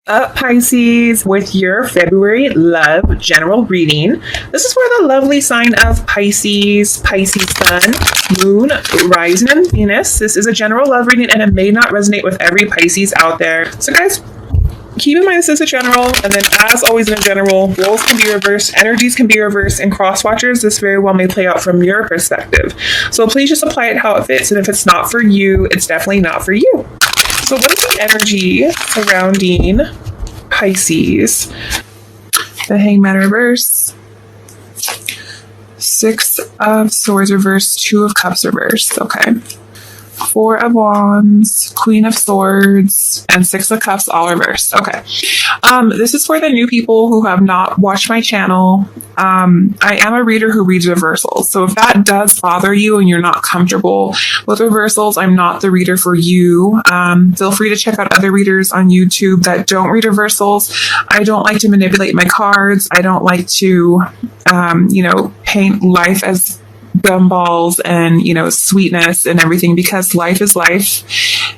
Up, Pisces, with your February love general reading. This is for the lovely sign of Pisces, Pisces sun, moon, rising, and Venus. This is a general love reading and it may not resonate with every Pisces out there. So guys, keep in mind this is a general, and then as always in a general, roles can be reversed, energies can be reversed, and cross watchers, this very well may play out from your perspective. So please just apply it how it fits, and if it's not for you, it's definitely not for you. So what is the energy surrounding Pisces? The Hangman reverse, Six of Swords reverse, Two of Cups reverse. Okay. Four of Wands, Queen of Swords, and Six of Cups all reversed. Okay. This is for the new people who have not watched my channel. I am a reader who reads reversals. So if that does bother you and you're not comfortable with reversals, I'm not the reader for you. Feel free to check out other readers on YouTube that don't read reversals. I don't like to manipulate my cards. I don't like to, paint life as gumballs and sweetness and everything, because life is life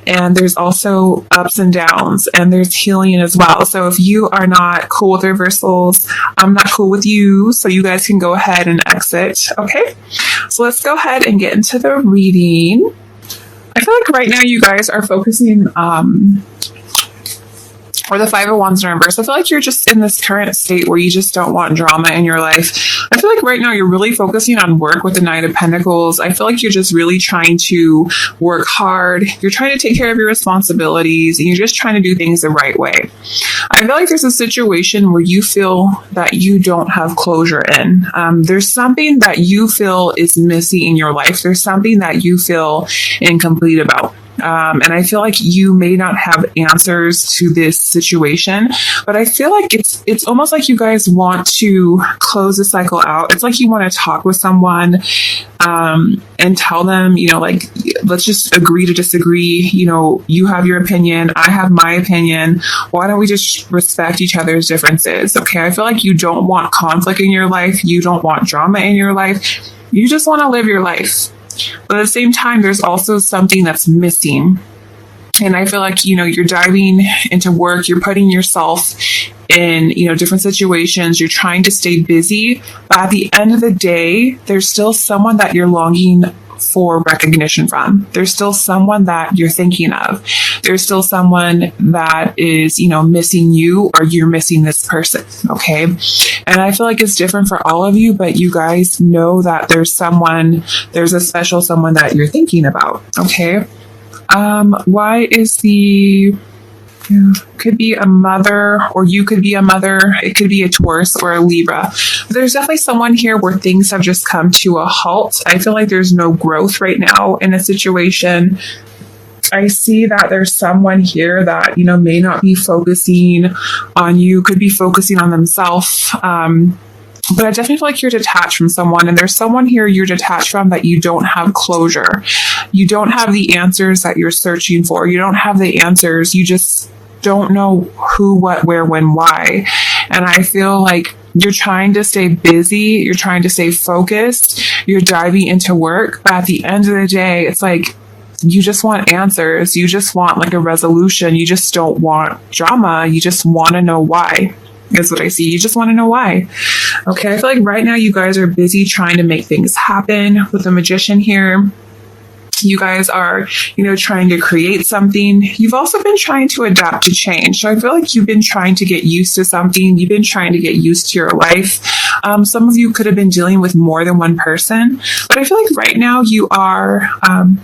and there's also ups and downs and there's healing as well. So if you are not cool with reversals, I'm not cool with you, so you guys can go ahead and exit. Okay, so let's go ahead and get into the reading. I feel like right now you guys are focusing or the Five of Wands in reverse. I feel like you're just in this current state where you just don't want drama in your life. I feel like right now you're really focusing on work with the Knight of Pentacles. I feel like you're just really trying to work hard. You're trying to take care of your responsibilities and you're just trying to do things the right way. I feel like there's a situation where you feel that you don't have closure in. There's something that you feel is missing in your life. There's something that you feel incomplete about. And I feel like you may not have answers to this situation, but I feel like it's almost like you guys want to close the cycle out. It's like you want to talk with someone, and tell them, let's just agree to disagree. You have your opinion. I have my opinion. Why don't we just respect each other's differences? Okay. I feel like you don't want conflict in your life. You don't want drama in your life. You just want to live your life. But at the same time, there's also something that's missing. And I feel like, you're diving into work, you're putting yourself in, different situations, you're trying to stay busy. But at the end of the day, there's still someone that you're longing for recognition from. There's still someone that you're thinking of. There's still someone that is, missing you, or you're missing this person. Okay. And I feel like it's different for all of you, but you guys know that there's a special someone that you're thinking about. Okay. Why is could be a mother, or you could be a mother. It could be a Taurus or a Libra. But there's definitely someone here where things have just come to a halt. I feel like there's no growth right now in a situation. I see that there's someone here that, may not be focusing on you, could be focusing on themselves. But I definitely feel like you're detached from someone, and there's someone here you're detached from that you don't have closure. You don't have the answers that you're searching for. You don't have the answers. You just don't know who, what, where, when, why. And I feel like you're trying to stay busy. You're trying to stay focused. You're diving into work. But at the end of the day, it's like, you just want answers. You just want like a resolution. You just don't want drama. You just want to know why. Is what I see. You just want to know why. Okay. I feel like right now you guys are busy trying to make things happen with the Magician here. You guys are, trying to create something. You've also been trying to adapt to change. So I feel like you've been trying to get used to something. You've been trying to get used to your life. Some of you could have been dealing with more than one person, but I feel like right now you are,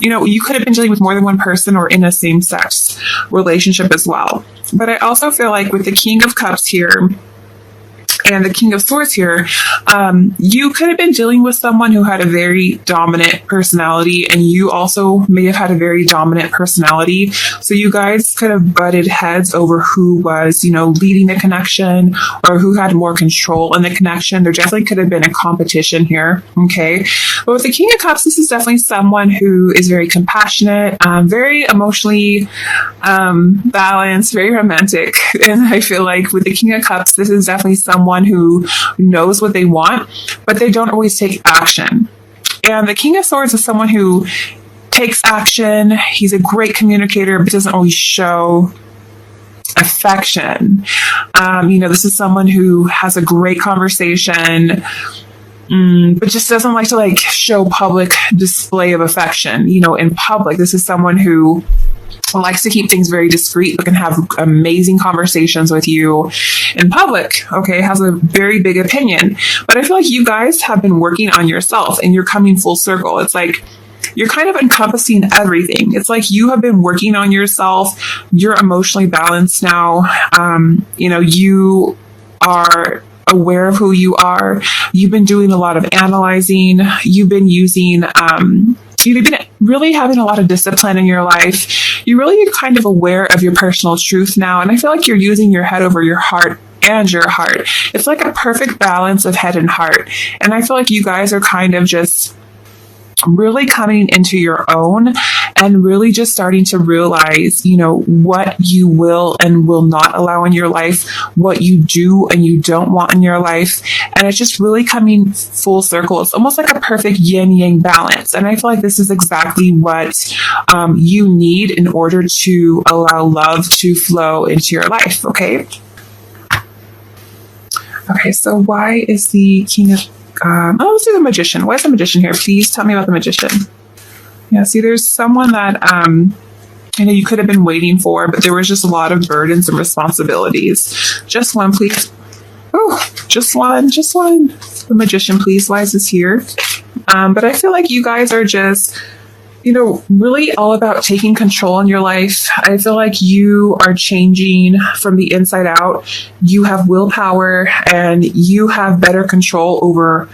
you could have been dealing with more than one person or in a same-sex relationship as well. But I also feel like with the King of Cups here and the King of Swords here, you could have been dealing with someone who had a very dominant personality, and you also may have had a very dominant personality. So you guys could have butted heads over who was, leading the connection, or who had more control in the connection. There definitely could have been a competition here. Okay. But with the King of Cups, this is definitely someone who is very compassionate, very emotionally balanced, very romantic. And I feel like with the King of Cups, this is definitely someone who knows what they want, but they don't always take action. And the King of Swords is someone who takes action. He's a great communicator, but doesn't always show. affection. This is someone who has a great conversation, but just doesn't like to show public display of affection, in public. This is someone who likes to keep things very discreet, but can have amazing conversations with you in public, okay, has a very big opinion. But I feel like you guys have been working on yourself and you're coming full circle. It's like you're kind of encompassing everything. It's like you have been working on yourself. You're emotionally balanced now. You are aware of who you are. You've been doing a lot of analyzing. You've been using, you've been really having a lot of discipline in your life. You're really kind of aware of your personal truth now. And I feel like you're using your head over your heart and your heart. It's like a perfect balance of head and heart. And I feel like you guys are kind of just really coming into your own and really just starting to realize, what you will and will not allow in your life, what you do and you don't want in your life. And it's just really coming full circle. It's almost like a perfect yin yang balance. And I feel like this is exactly what you need in order to allow love to flow into your life. Okay. Okay. So why is the King of let's do the Magician. Why is the Magician here? Please tell me about the Magician. Yeah, see, there's someone that you could have been waiting for, but there was just a lot of burdens and responsibilities. Just one, please. Oh, just one. The Magician, please. Why is this here? But I feel like you guys are just, really all about taking control in your life. I feel like you are changing from the inside out. You have willpower and you have better control over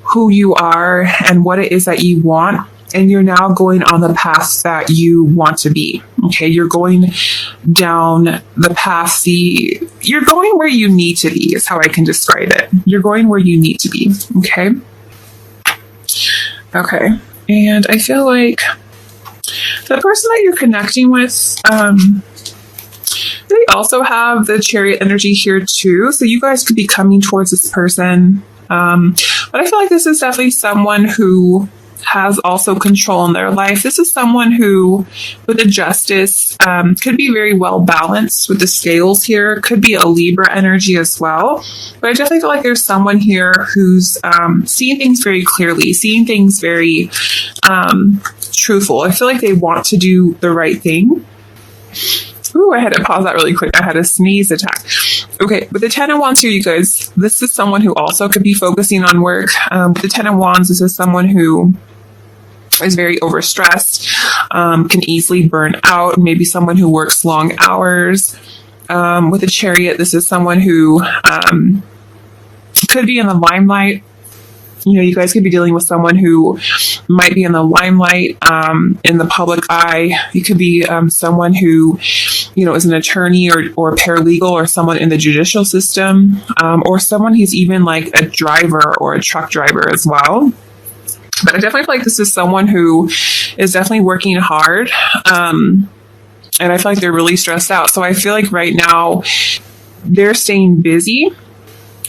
who you are and what it is that you want. And you're now going on the path that you want to be. Okay. You're going down the path. You're going where you need to be is how I can describe it. You're going where you need to be. Okay. Okay. And I feel like the person that you're connecting with, they also have the Chariot energy here too. So you guys could be coming towards this person. But I feel like this is definitely someone who has also control in their life. This is someone who, with the Justice, could be very well balanced with the scales here. Could be a Libra energy as well. But I definitely feel like there's someone here who's seeing things very clearly, seeing things very truthful. I feel like they want to do the right thing. Ooh, I had to pause that really quick. I had a sneeze attack. Okay, with the 10 of Wands here, you guys, this is someone who also could be focusing on work. With the 10 of Wands, this is someone who is very overstressed, can easily burn out, maybe someone who works long hours. With the Chariot, this is someone who could be in the limelight. You guys could be dealing with someone who might be in the limelight, in the public eye. You could be someone who, is an attorney or paralegal or someone in the judicial system, or someone who's even like a driver or a truck driver as well. But I definitely feel like this is someone who is definitely working hard. And I feel like they're really stressed out. So I feel like right now they're staying busy.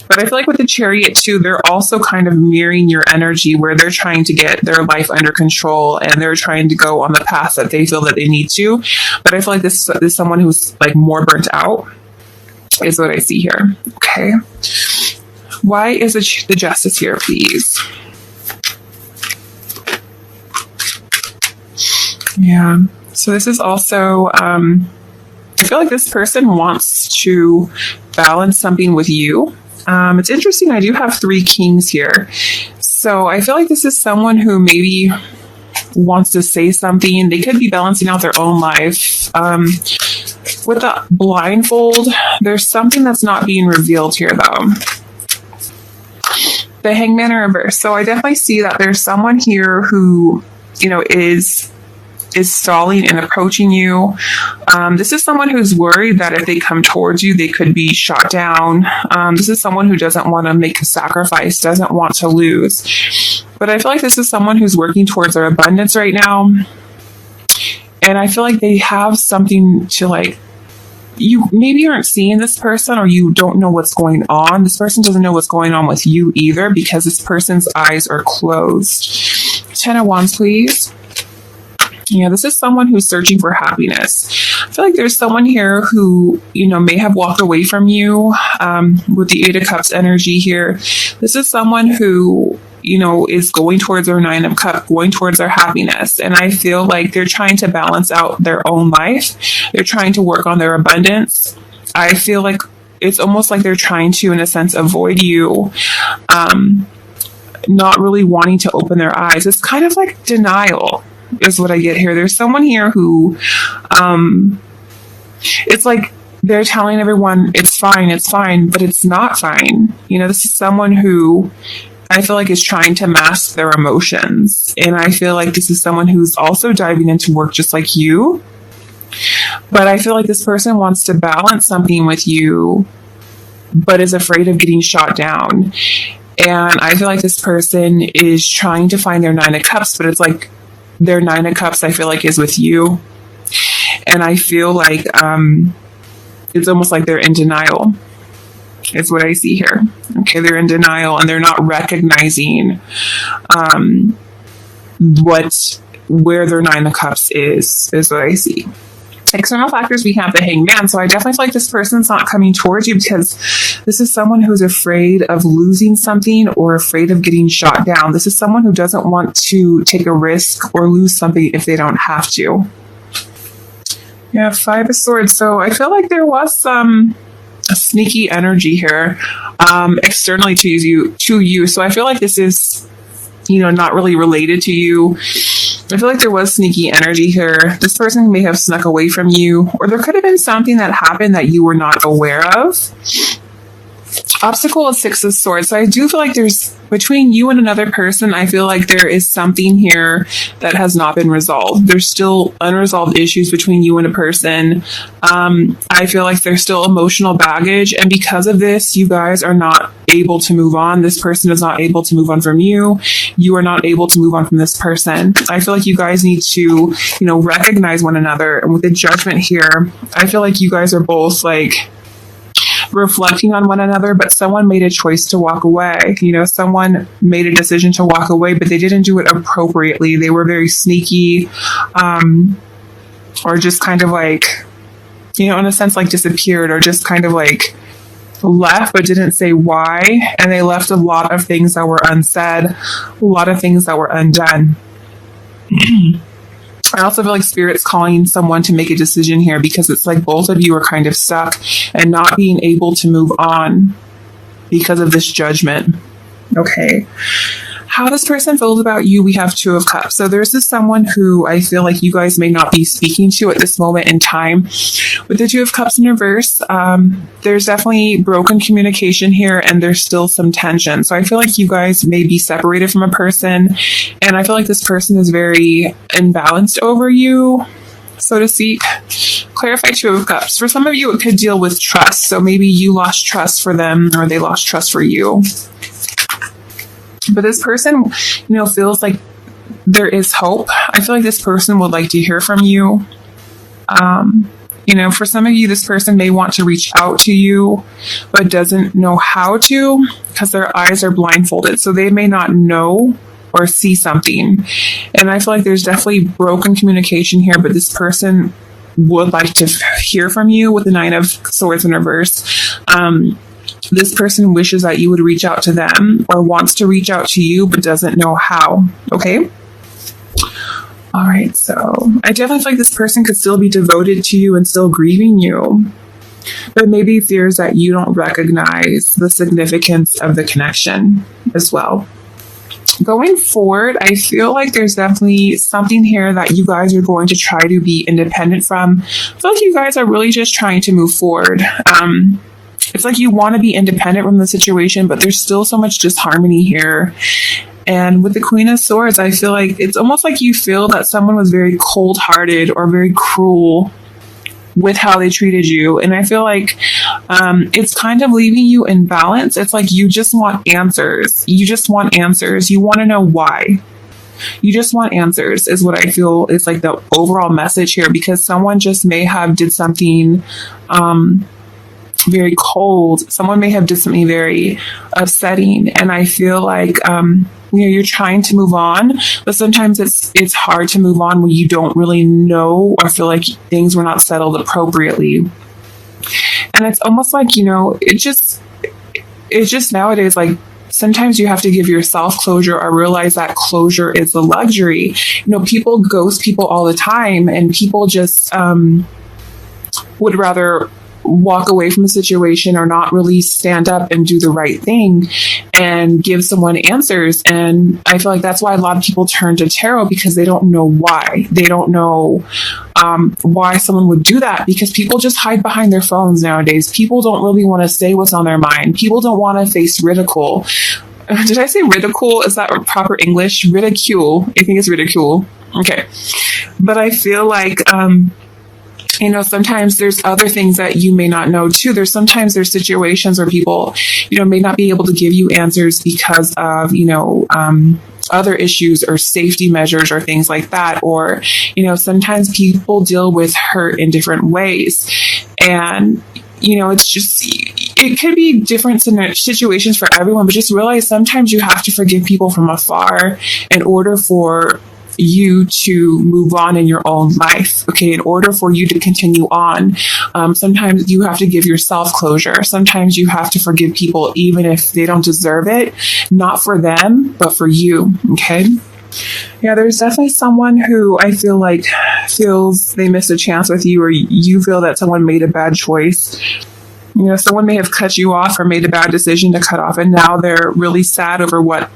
But I feel like with the Chariot too, they're also kind of mirroring your energy where they're trying to get their life under control and they're trying to go on the path that they feel that they need to. But I feel like this is someone who's like more burnt out is what I see here. Okay. Why is the Justice here, please? Yeah. So this is also, I feel like this person wants to balance something with you. It's interesting. I do have 3 Kings here. So I feel like this is someone who maybe wants to say something. They could be balancing out their own life. With the blindfold, there's something that's not being revealed here though. The Hangman in reverse. So I definitely see that there's someone here who, is stalling and approaching you. This is someone who's worried that if they come towards you, they could be shot down. This is someone who doesn't want to make a sacrifice, doesn't want to lose. But I feel like this is someone who's working towards their abundance right now. And I feel like they have something to you maybe aren't seeing this person or you don't know what's going on. This person doesn't know what's going on with you either because this person's eyes are closed. 10 of Wands, please. Yeah, this is someone who's searching for happiness. I feel like there's someone here who, may have walked away from you with the Eight of Cups energy here. This is someone who, is going towards their Nine of Cups, going towards their happiness. And I feel like they're trying to balance out their own life. They're trying to work on their abundance. I feel like it's almost like they're trying to, in a sense, avoid you. Not really wanting to open their eyes. It's kind of like denial is what I get here. There's someone here who, it's like they're telling everyone it's fine, but it's not fine. This is someone who I feel like is trying to mask their emotions. And I feel like this is someone who's also diving into work just like you. But I feel like this person wants to balance something with you, but is afraid of getting shot down. And I feel like this person is trying to find their Nine of Cups, but it's like their Nine of Cups, I feel like, is with you. And I feel like it's almost like they're in denial, is what I see here. Okay, they're in denial and they're not recognizing where their Nine of Cups is what I see. External factors, we have the Hangman. So I definitely feel like this person's not coming towards you because this is someone who's afraid of losing something or afraid of getting shot down. This is someone who doesn't want to take a risk or lose something if they don't have to. Yeah, Five of Swords. So I feel like there was some sneaky energy here externally to you. So I feel like this is, not really related to you. I feel like there was sneaky energy here. This person may have snuck away from you, or there could have been something that happened that you were not aware of. Obstacle is Six of Swords. So I do feel like there's, between you and another person, I feel like there is something here that has not been resolved. There's still unresolved issues between you and a person. I feel like there's still emotional baggage. And because of this, you guys are not able to move on. This person is not able to move on from you. You are not able to move on from this person. I feel like you guys need to, recognize one another. And with the Judgment here, I feel like you guys are both like reflecting on one another, but someone made a choice to walk away. Someone made a decision to walk away, but they didn't do it appropriately. They were very sneaky, or just kind of like, in a sense, like disappeared, or just kind of like left, but didn't say why. And they left a lot of things that were unsaid, a lot of things that were undone. I also feel like Spirit's calling someone to make a decision here because it's like both of you are kind of stuck and not being able to move on because of this Judgment. Okay. How this person feels about you, we have Two of Cups. So there's this someone who I feel like you guys may not be speaking to at this moment in time. With the Two of Cups in reverse, there's definitely broken communication here and there's still some tension. So I feel like you guys may be separated from a person, and I feel like this person is very imbalanced over you, so to speak. Clarify Two of Cups. For some of you, it could deal with trust. So maybe you lost trust for them or they lost trust for you. But this person, feels like there is hope. I feel like this person would like to hear from you. For some of you, this person may want to reach out to you, but doesn't know how to because their eyes are blindfolded. So they may not know or see something. And I feel like there's definitely broken communication here, but this person would like to hear from you with the Nine of Swords in reverse. This person wishes that you would reach out to them or wants to reach out to you, but doesn't know how. Okay. All right. So I definitely feel like this person could still be devoted to you and still grieving you, but maybe fears that you don't recognize the significance of the connection as well. Going forward, I feel like there's definitely something here that you guys are going to try to be independent from. I feel like you guys are really just trying to move forward. It's like you want to be independent from the situation, but there's still so much disharmony here. And with the Queen of Swords, I feel like it's almost like you feel that someone was very cold-hearted or very cruel with how they treated you. And I feel like it's kind of leaving you in balance. It's like you just want answers. You just want answers. You want to know why. You just want answers is what I feel is like the overall message here, because someone just may have did something very cold. Someone may have did something very upsetting. And I feel like you're trying to move on, but sometimes it's hard to move on when you don't really know or feel like things were not settled appropriately. And it's almost like, it's just nowadays, like, sometimes you have to give yourself closure or realize that closure is a luxury. People ghost people all the time, and people just would rather walk away from a situation or not really stand up and do the right thing and give someone answers. And I feel like that's why a lot of people turn to tarot, because they don't know why. They don't know why someone would do that, because people just hide behind their phones nowadays. People don't really want to say what's on their mind. People don't want to face ridicule. Did I say ridicule? Is that proper English? Ridicule. I think it's ridicule. Okay. But I feel like, sometimes there's other things that you may not know too. There's situations where people, may not be able to give you answers because of, other issues or safety measures or things like that. Or, sometimes people deal with hurt in different ways. And, it could be different situations for everyone, but just realize sometimes you have to forgive people from afar in order for you to move on in your own life. Okay. In order for you to continue on, sometimes you have to give yourself closure. Sometimes you have to forgive people, even if they don't deserve it, not for them, but for you. Okay. Yeah, there's definitely someone who I feel like feels they missed a chance with you, or you feel that someone made a bad choice. Someone may have cut you off or made a bad decision to cut off, and now they're really sad over what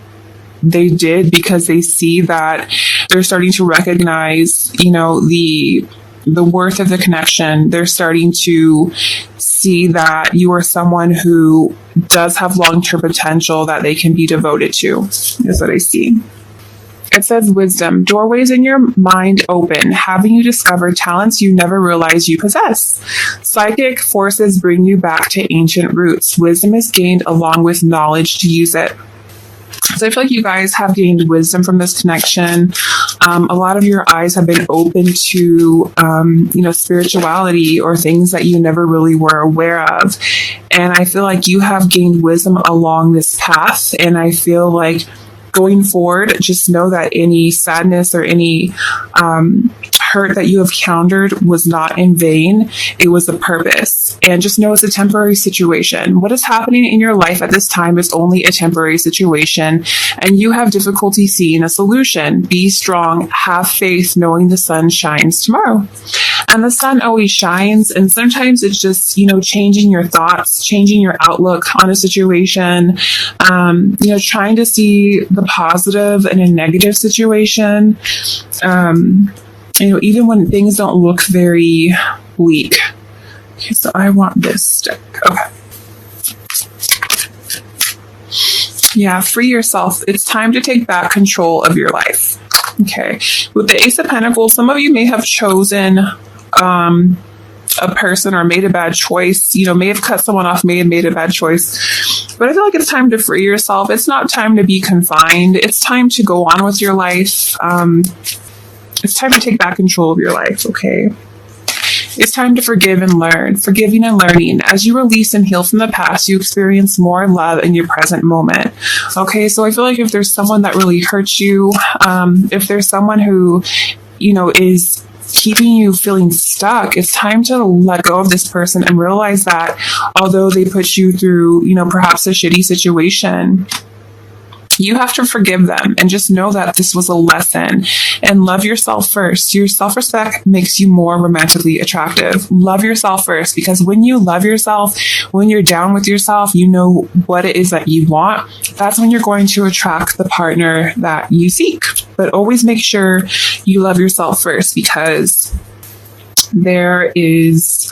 they did, because they see that they're starting to recognize, the worth of the connection. They're starting to see that you are someone who does have long-term potential that they can be devoted to, is what I see. It says wisdom, doorways in your mind open, having you discover talents you never realized you possess. Psychic forces bring you back to ancient roots. Wisdom is gained along with knowledge to use it. So I feel like you guys have gained wisdom from this connection. A lot of your eyes have been open to, spirituality or things that you never really were aware of. And I feel like you have gained wisdom along this path. And I feel like going forward, just know that any sadness or any hurt that you have encountered was not in vain. It was a purpose. And just know it's a temporary situation. What is happening in your life at this time is only a temporary situation, and you have difficulty seeing a solution. Be strong, have faith, knowing the sun shines tomorrow. And the sun always shines, and sometimes it's just, changing your thoughts, changing your outlook on a situation, trying to see the positive in a negative situation, even when things don't look very bleak. Okay, so I want this stick. Okay. Yeah, free yourself. It's time to take back control of your life. Okay. With the Ace of Pentacles, some of you may have chosen a person or made a bad choice, may have cut someone off, may have made a bad choice. But I feel like it's time to free yourself. It's not time to be confined. It's time to go on with your life. It's time to take back control of your life, okay? It's time to forgive and learn. Forgiving and learning. As you release and heal from the past, you experience more love in your present moment. Okay, so I feel like if there's someone that really hurts you, if there's someone who, is keeping you feeling stuck, it's time to let go of this person and realize that although they put you through, perhaps a shitty situation, you have to forgive them and just know that this was a lesson, and love yourself first. Your self-respect makes you more romantically attractive. Love yourself first, because when you love yourself, when you're down with yourself, you know what it is that you want. That's when you're going to attract the partner that you seek. But always make sure you love yourself first, because there is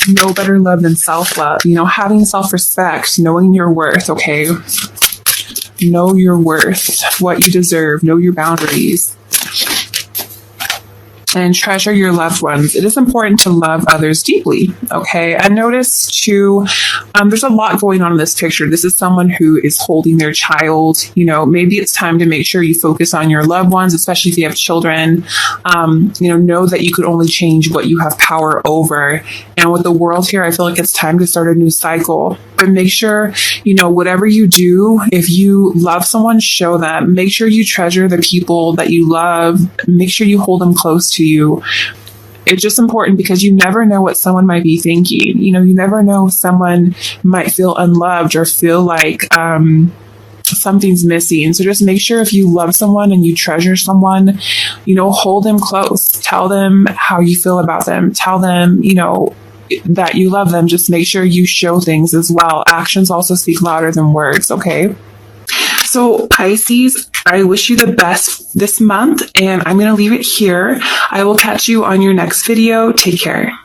no better love than self-love. Having self-respect, knowing your worth, okay? Know your worth, what you deserve, know your boundaries. and treasure your loved ones. It is important to love others deeply. Okay. And notice too, there's a lot going on in this picture. This is someone who is holding their child. You know, maybe it's time to make sure you focus on your loved ones, especially if you have children. Know that you could only change what you have power over. And with the world here, I feel like it's time to start a new cycle. But make sure, whatever you do, if you love someone, show them. Make sure you treasure the people that you love. Make sure you hold them close to you. It's just important because you never know what someone might be thinking. You never know if someone might feel unloved or feel like something's missing. So just make sure if you love someone and you treasure someone, hold them close. Tell them how you feel about them. Tell them, that you love them. Just make sure you show things as well. Actions also speak louder than words, okay? So Pisces, I wish you the best this month, and I'm going to leave it here. I will catch you on your next video. Take care.